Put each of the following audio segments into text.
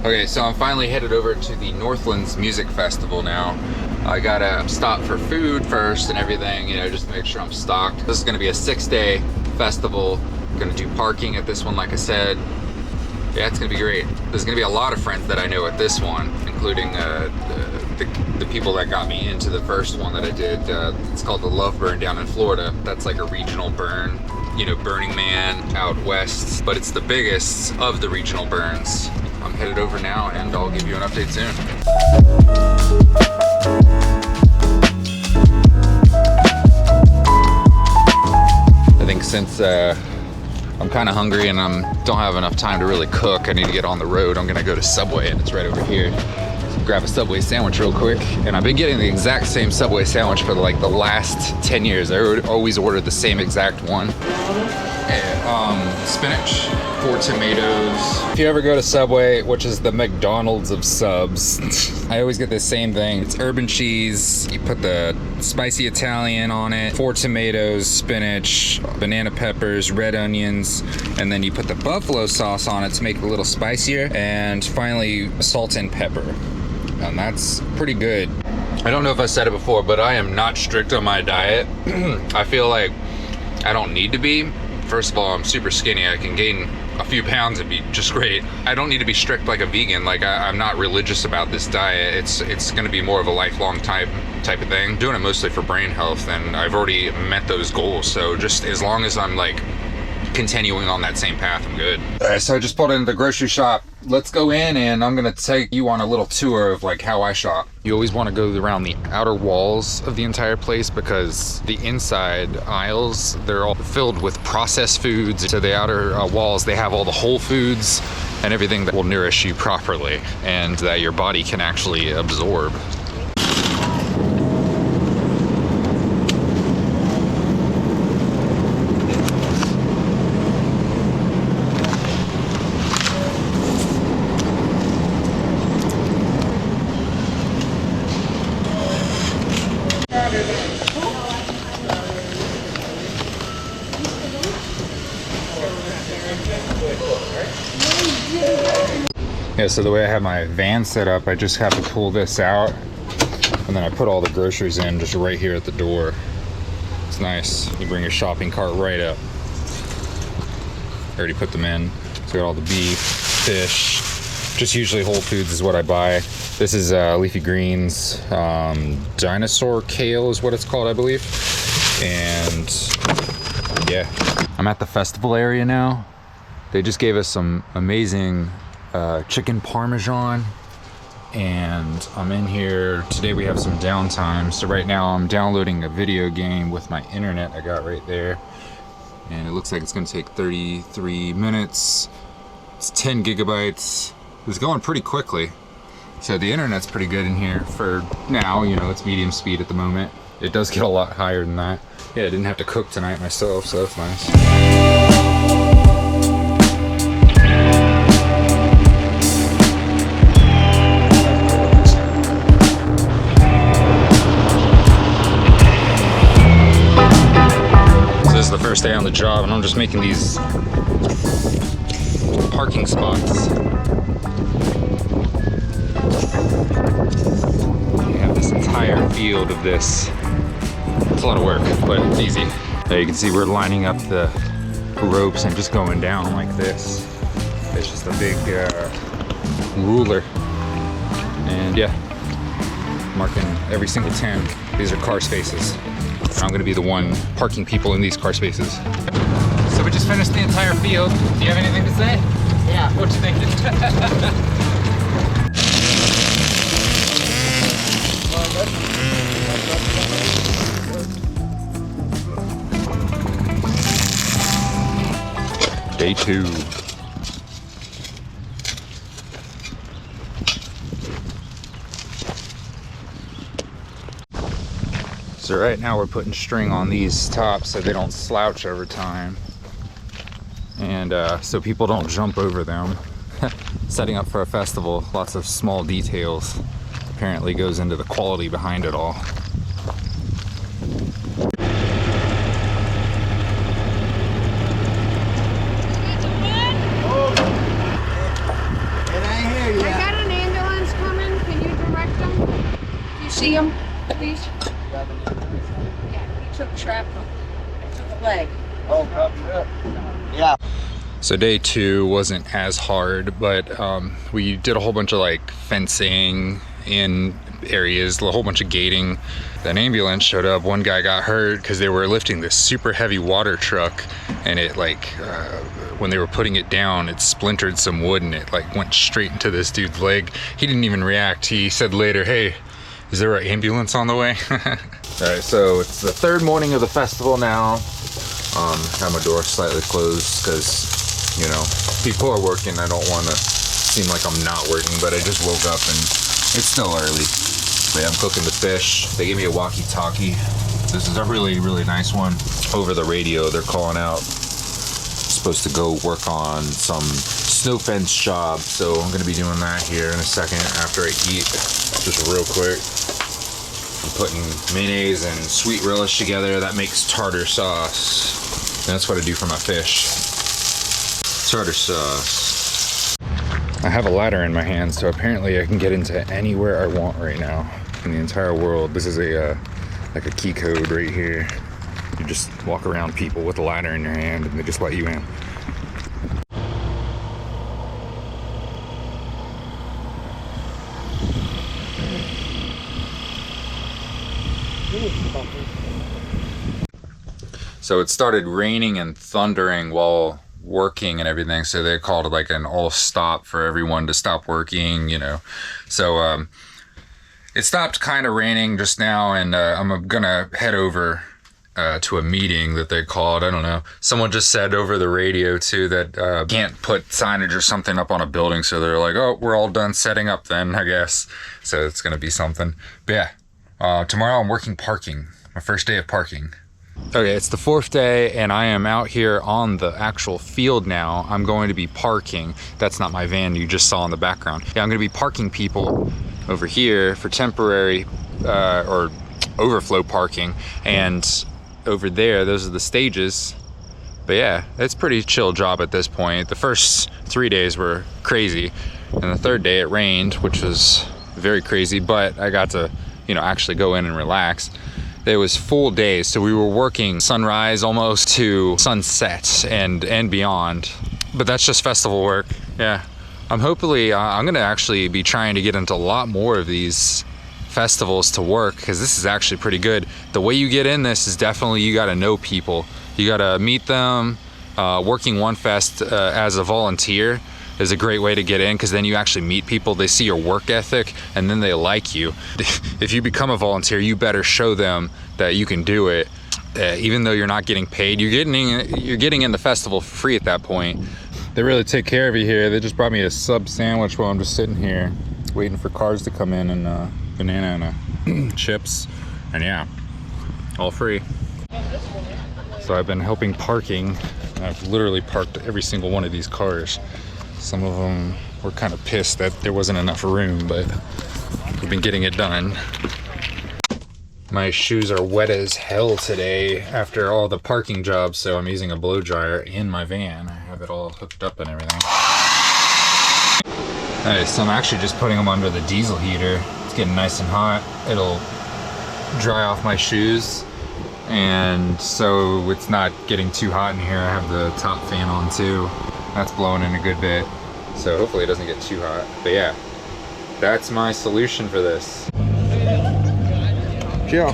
Okay, so I'm finally headed over to the Northlands Music Festival now. I gotta stop for food first and everything, you know, just to make sure I'm stocked. This is gonna be a 6-day festival. I'm gonna do parking at this one, like I said. Yeah, it's gonna be great. There's gonna be a lot of friends that I know at this one, including the people that got me into the first one that I did. It's called the Love Burn down in Florida. That's like a regional burn, you know, Burning Man out west, but it's the biggest of the regional burns. I'm headed over now and I'll give you an update soon. I think since I'm kind of hungry and don't have enough time to really cook, I need to get on the road. I'm gonna go to Subway and it's right over here. So grab a Subway sandwich real quick. And I've been getting the exact same Subway sandwich for like the last 10 years. I always ordered the same exact one. Spinach, 4 tomatoes. If you ever go to Subway, which is the McDonald's of subs, I always get the same thing. It's urban cheese, you put the spicy Italian on it, 4 tomatoes, spinach, banana peppers, red onions, and then you put the buffalo sauce on it to make it a little spicier, and finally salt and pepper. And that's pretty good. I don't know if I said it before, but I am not strict on my diet. I feel like I don't need to be. First of all, I'm super skinny. I can gain a few pounds and be just great. I don't need to be strict like a vegan. Like I'm not religious about this diet. It's going to be more of a lifelong type of thing. I'm doing it mostly for brain health, and I've already met those goals. So just as long as I'm like continuing on that same path, I'm good. All right, so I just pulled into the grocery shop. Let's go in and I'm gonna take you on a little tour of like how I shop. You always want to go around the outer walls of the entire place because the inside aisles, they're all filled with processed foods. To the outer walls, they have all the whole foods and everything that will nourish you properly and that your body can actually absorb. Yeah, so the way I have my van set up, I just have to pull this out and then I put all the groceries in just right here at the door. It's nice. You bring your shopping cart right up. I already put them in. So I got all the beef, fish, just usually Whole Foods is what I buy. This is leafy greens, dinosaur kale is what it's called, I believe. And yeah, I'm at the festival area now. They just gave us some amazing chicken parmesan, and I'm in here. Today we have some downtime, so right now I'm downloading a video game with my internet I got right there, and it looks like it's gonna take 33 minutes. It's 10 gigabytes. It's going pretty quickly. So the internet's pretty good in here for now, you know, it's medium speed at the moment. It does get a lot higher than that. Yeah, I didn't have to cook tonight myself, so that's nice. First day on the job, and I'm just making these parking spots. You have this entire field of this. It's a lot of work, but it's easy. There you can see we're lining up the ropes and just going down like this. It's just a big ruler, and yeah, marking every single 10. These are car spaces. I'm gonna be the one parking people in these car spaces. So we just finished the entire field. Do you have anything to say? Yeah. What you thinking? Day 2. So right now we're putting string on these tops so they don't slouch over time, and so people don't jump over them. Setting up for a festival, lots of small details apparently goes into the quality behind it all. And I hear you. see him, please? Yeah, he took shrapnel. Took a leg. Oh, copy that. Yeah. So day 2 wasn't as hard, but we did a whole bunch of like fencing in areas, a whole bunch of gating. An ambulance showed up. One guy got hurt because they were lifting this super heavy water truck, and it like when they were putting it down, it splintered some wood and it like went straight into this dude's leg. He didn't even react. He said later, "Hey, is there an ambulance on the way?" All right, so it's the 3rd morning of the festival now. Have my door slightly closed because, you know, people are working. I don't want to seem like I'm not working, but I just woke up and it's still early. But yeah, I'm cooking the fish. They gave me a walkie-talkie. This is a really, really nice one. Over the radio, they're calling out. Supposed to go work on some snow fence job, so I'm gonna be doing that here in a second after I eat. Just real quick. I'm putting mayonnaise and sweet relish together. That makes tartar sauce. And that's what I do for my fish. Tartar sauce. I have a ladder in my hand, so apparently I can get into anywhere I want right now in the entire world. This is a like a key code right here. You just walk around people with a ladder in your hand and they just let you in. So it started raining and thundering while working and everything, so they called it like an all stop for everyone to stop working, you know. So it stopped kind of raining just now, and I'm gonna head over to a meeting that they called. I don't know, someone just said over the radio too that can't put signage or something up on a building, so they're like, oh, we're all done setting up then, I guess. So it's gonna be something. But yeah, tomorrow I'm working parking, my first day of parking. Okay, it's the 4th day and I am out here on the actual field now. I'm going to be parking. That's not my van you just saw in the background. Yeah, I'm gonna be parking people over here for temporary or overflow parking, and over there, those are the stages. But yeah, it's a pretty chill job at this point. The first 3 days were crazy, and the 3rd day it rained, which was very crazy, but I got to, you know, actually go in and relax. It was full days, so we were working sunrise almost to sunset and beyond. But that's just festival work. Yeah, I'm gonna actually be trying to get into a lot more of these festivals to work, because this is actually pretty good. The way you get in this is definitely you gotta know people. You gotta meet them. Working one fest as a volunteer is a great way to get in, because then you actually meet people, they see your work ethic, and then they like you. If you become a volunteer, you better show them that you can do it. Even though you're not getting paid, you're getting in the festival for free at that point. They really take care of you here. They just brought me a sub sandwich while I'm just sitting here waiting for cars to come in, and banana and chips, and yeah, all free. So I've been helping parking. I've literally parked every single one of these cars. Some of them were kind of pissed that there wasn't enough room, but we've been getting it done. My shoes are wet as hell today after all the parking jobs, so I'm using a blow dryer in my van. I have it all hooked up and everything. Alright, so I'm actually just putting them under the diesel heater. It's getting nice and hot. It'll dry off my shoes, and so it's not getting too hot in here. I have the top fan on too. That's blowing in a good bit, so hopefully it doesn't get too hot. But yeah, that's my solution for this. Chill.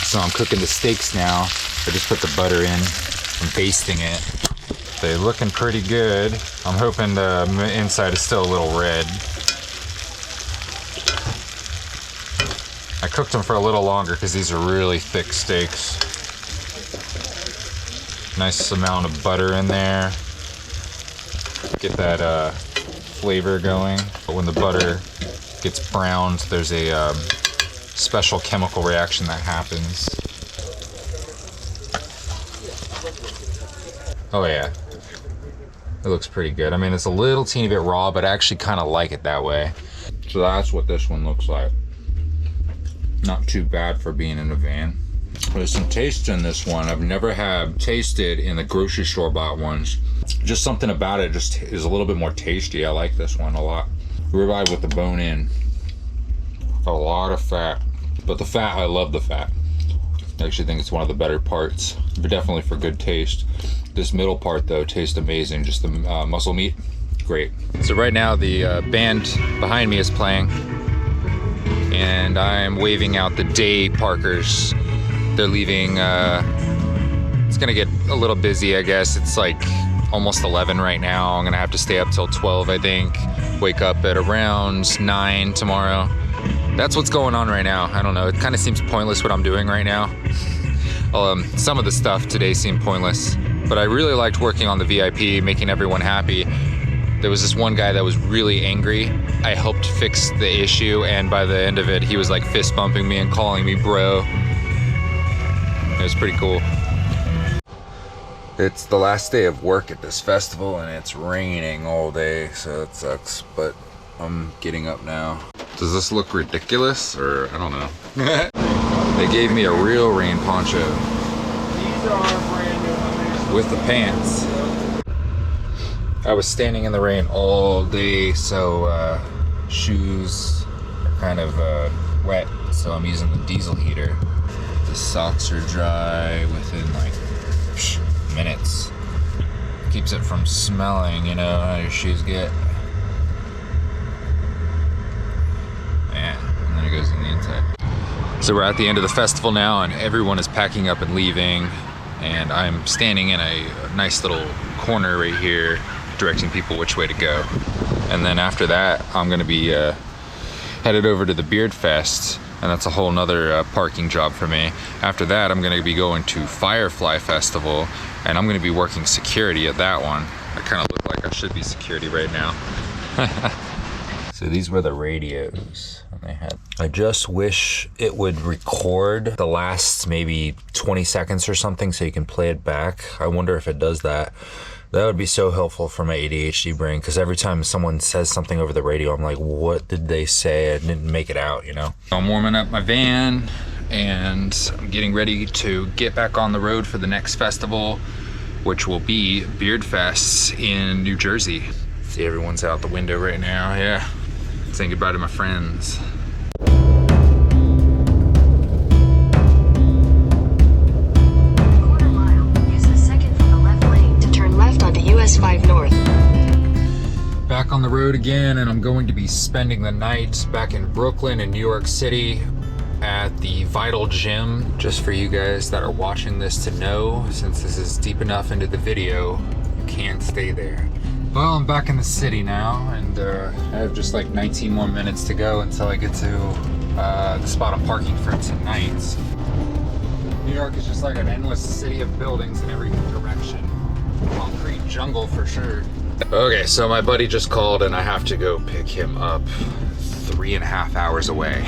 So I'm cooking the steaks now. I just put the butter in. I'm basting it. They're looking pretty good. I'm hoping the inside is still a little red. I cooked them for a little longer because these are really thick steaks. Nice amount of butter in there. Get that flavor going. But when the butter gets browned, there's a special chemical reaction that happens. Oh yeah, it looks pretty good. I mean, it's a little teeny bit raw, but I actually kind of like it that way. So that's what this one looks like. Not too bad for being in a van. There's some taste in this one I've never had tasted in the grocery store bought ones. Just something about it just is a little bit more tasty. I like this one a lot. Ribeye with the bone in. A lot of fat. But the fat, I love the fat. I actually think it's one of the better parts, but definitely for good taste. This middle part though tastes amazing. Just the muscle meat, great. So right now the band behind me is playing, and I'm waving out the day parkers. They're leaving. It's gonna get a little busy, I guess. It's like almost 11 right now. I'm gonna have to stay up till 12, I think. Wake up at around 9 tomorrow. That's what's going on right now. I don't know, it kind of seems pointless what I'm doing right now. Some of the stuff today seemed pointless, but I really liked working on the VIP, making everyone happy. There was this one guy that was really angry. I helped fix the issue, and by the end of it, he was like fist bumping me and calling me bro. It was pretty cool. It's the last day of work at this festival, and it's raining all day, so it sucks, but I'm getting up now. Does this look ridiculous, or I don't know. They gave me a real rain poncho. These are brand new. With the pants. I was standing in the rain all day, so shoes are kind of wet, so I'm using the diesel heater. The socks are dry within like minutes. Keeps it from smelling, you know how your shoes get. Yeah, and then it goes in the inside. So we're at the end of the festival now, and everyone is packing up and leaving, and I'm standing in a nice little corner right here directing people which way to go. And then after that I'm gonna be headed over to the Beard Fest, and that's a whole nother parking job for me. After that I'm gonna be going to Firefly Festival, and I'm gonna be working security at that one. I kind of look like I should be security right now. So these were the radios they had. I just wish it would record the last maybe 20 seconds or something so you can play it back. I wonder if it does that. That would be so helpful for my ADHD brain, because every time someone says something over the radio, I'm like, what did they say? I didn't make it out, you know? I'm warming up my van, and I'm getting ready to get back on the road for the next festival, which will be Beard Fest in New Jersey. See, everyone's out the window right now, yeah. Saying goodbye to my friends. Quarter mile, use the second from the left lane to turn left onto US 5 North. Back on the road again, and I'm going to be spending the night back in Brooklyn and New York City at the Vital Gym. Just for you guys that are watching this to know, since this is deep enough into the video, you can stay there. Well, I'm back in the city now, and I have just like 19 more minutes to go until I get to the spot I'm parking for tonight. New York is just like an endless city of buildings in every direction. Concrete jungle for sure. Okay, so my buddy just called, and I have to go pick him up 3.5 hours away.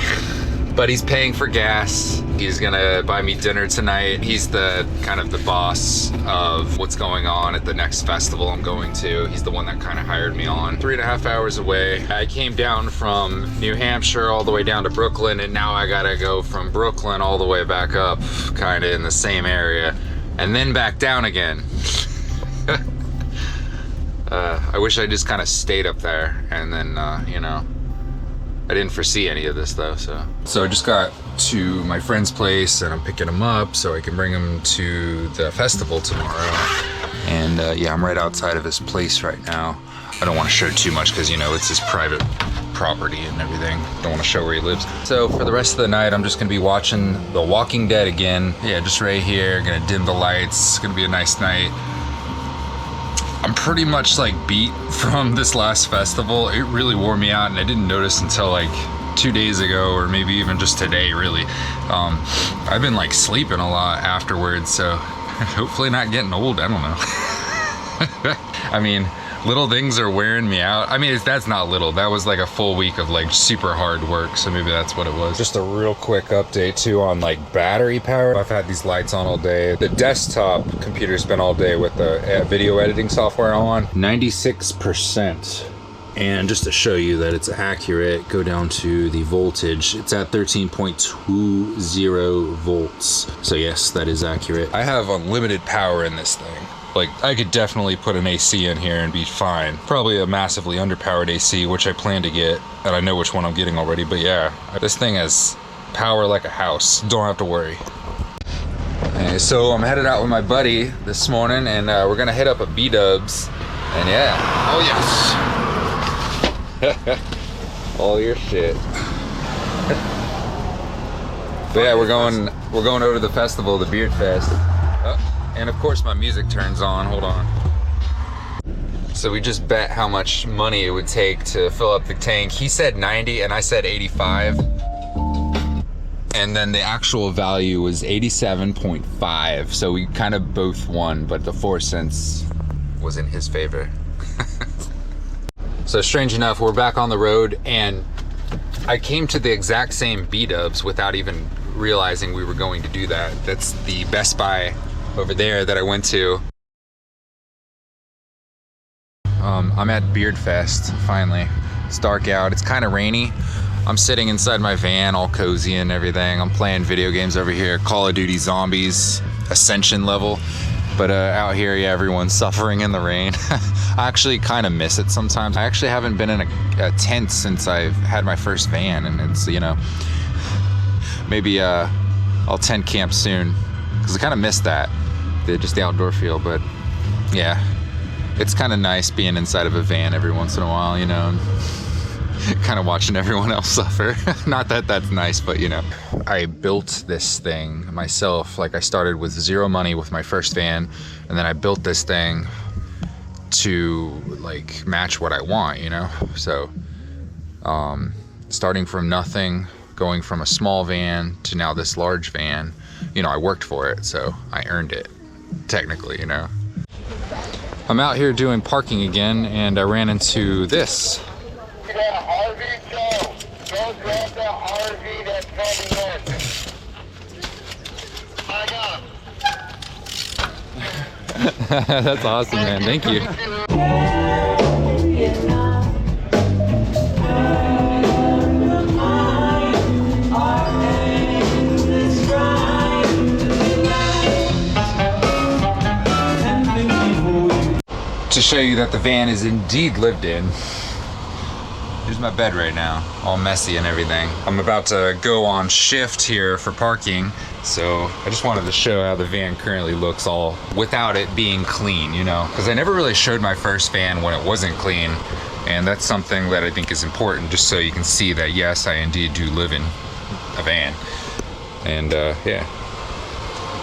But he's paying for gas. He's gonna buy me dinner tonight. He's the kind of the boss of what's going on at the next festival I'm going to. He's the one that kind of hired me on. 3.5 hours away. I came down from New Hampshire all the way down to Brooklyn, and now I gotta go from Brooklyn all the way back up, kind of in the same area, and then back down again. I wish I just kind of stayed up there, and then, you know, I didn't foresee any of this though, so I just got to my friend's place, and I'm picking him up so I can bring him to the festival tomorrow. And yeah, I'm right outside of his place right now. I don't want to show too much because, you know, it's his private property and everything. Don't want to show where he lives. So for the rest of the night, I'm just gonna be watching The Walking Dead again. Yeah, just right here. Gonna dim the lights. It's gonna be a nice night. I'm pretty much like beat from this last festival. It really wore me out, and I didn't notice until like 2 days ago, or maybe even just today, really. I've been like sleeping a lot afterwards, so hopefully not getting old, I don't know. I mean, little things are wearing me out. I mean, that's not little. That was like a full week of like super hard work, so maybe that's what it was. Just a real quick update too on like battery power. I've had these lights on all day. The desktop computer's been all day with the video editing software on. 96%. And just to show you that it's accurate, go down to the voltage. It's at 13.20 volts. So yes, that is accurate. I have unlimited power in this thing. Like, I could definitely put an AC in here and be fine. Probably a massively underpowered AC, which I plan to get, and I know which one I'm getting already, but yeah, this thing has power like a house. Don't have to worry. Okay, so I'm headed out with my buddy this morning, and we're gonna hit up a B-dubs, and yeah. Oh yes! All your shit. But yeah, we're going over to the festival, the Beard Fest. Oh, and of course my music turns on, hold on. So we just bet how much money it would take to fill up the tank. He said 90 and I said 85. And then the actual value was 87.5. So we kind of both won, but the 4 cents was in his favor. So strange enough, we're back on the road, and I came to the exact same B-dubs without even realizing we were going to do that. That's the Best Buy over there that I went to. I'm at Beard Fest, finally. It's dark out, it's kind of rainy. I'm sitting inside my van all cozy and everything. I'm playing video games over here, Call of Duty Zombies, Ascension level. But out here, yeah, everyone's suffering in the rain. I actually kind of miss it sometimes. I actually haven't been in a tent since I've had my first van, and it's, you know, maybe I'll tent camp soon, because I kind of miss that, just the outdoor feel. But yeah, it's kind of nice being inside of a van every once in a while, you know, and kind of watching everyone else suffer. Not that that's nice, but you know. I built this thing myself. Like, I started with 0 money with my first van, and then I built this thing to like match what I want, you know. So starting from nothing, going from a small van to now this large van, you know, I worked for it, so I earned it technically, you know. I'm out here doing parking again, and I ran into this. That RV, Joe. Go grab that RV that's coming in. I got him. That's awesome, man. Thank you. To show you that the van is indeed lived in. Here's my bed right now, all messy and everything. I'm about to go on shift here for parking, so I just wanted to show how the van currently looks, all without it being clean, you know? Because I never really showed my first van when it wasn't clean, and that's something that I think is important, just so you can see that yes, I indeed do live in a van. And yeah,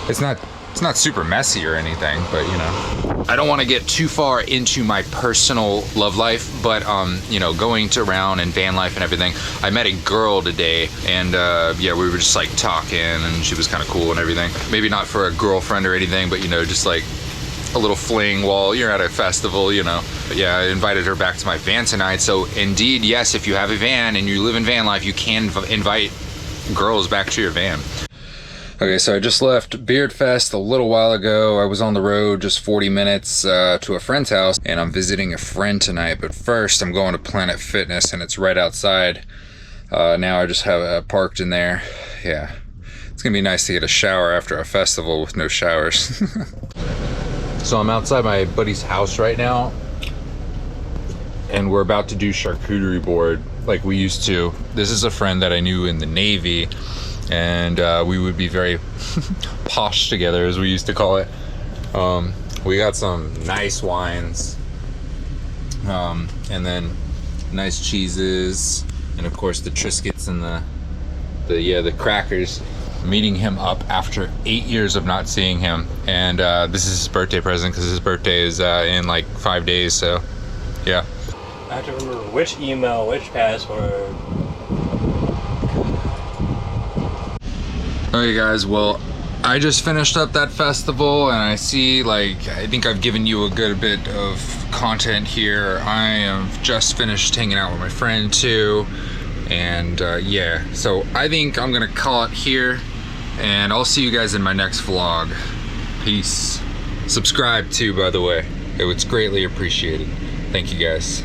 it's not super messy or anything, but you know. I don't want to get too far into my personal love life, but you know, going around and van life and everything, I met a girl today, and yeah, we were just like talking, and she was kind of cool and everything. Maybe not for a girlfriend or anything, but you know, just like a little fling while you're at a festival, you know. But yeah, I invited her back to my van tonight. So indeed, yes, if you have a van and you live in van life, you can invite girls back to your van. Okay, so I just left Beard Fest a little while ago. I was on the road just 40 minutes to a friend's house, and I'm visiting a friend tonight. But first, I'm going to Planet Fitness, and it's right outside. Now I just have parked in there. Yeah, it's gonna be nice to get a shower after a festival with no showers. So I'm outside my buddy's house right now, and we're about to do charcuterie board like we used to. This is a friend that I knew in the Navy, and we would be very posh together, as we used to call it. We got some nice wines, and then nice cheeses, and of course the Triscuits and the crackers. Meeting him up after 8 years of not seeing him, and this is his birthday present, because his birthday is in like 5 days, so yeah. I have to remember which email, which password. Okay guys, well, I just finished up that festival, and I see, like, I think I've given you a good bit of content here. I have just finished hanging out with my friend too, and yeah, so I think I'm gonna call it here, and I'll see you guys in my next vlog. Peace. Subscribe too, by the way. It's greatly appreciated. Thank you guys.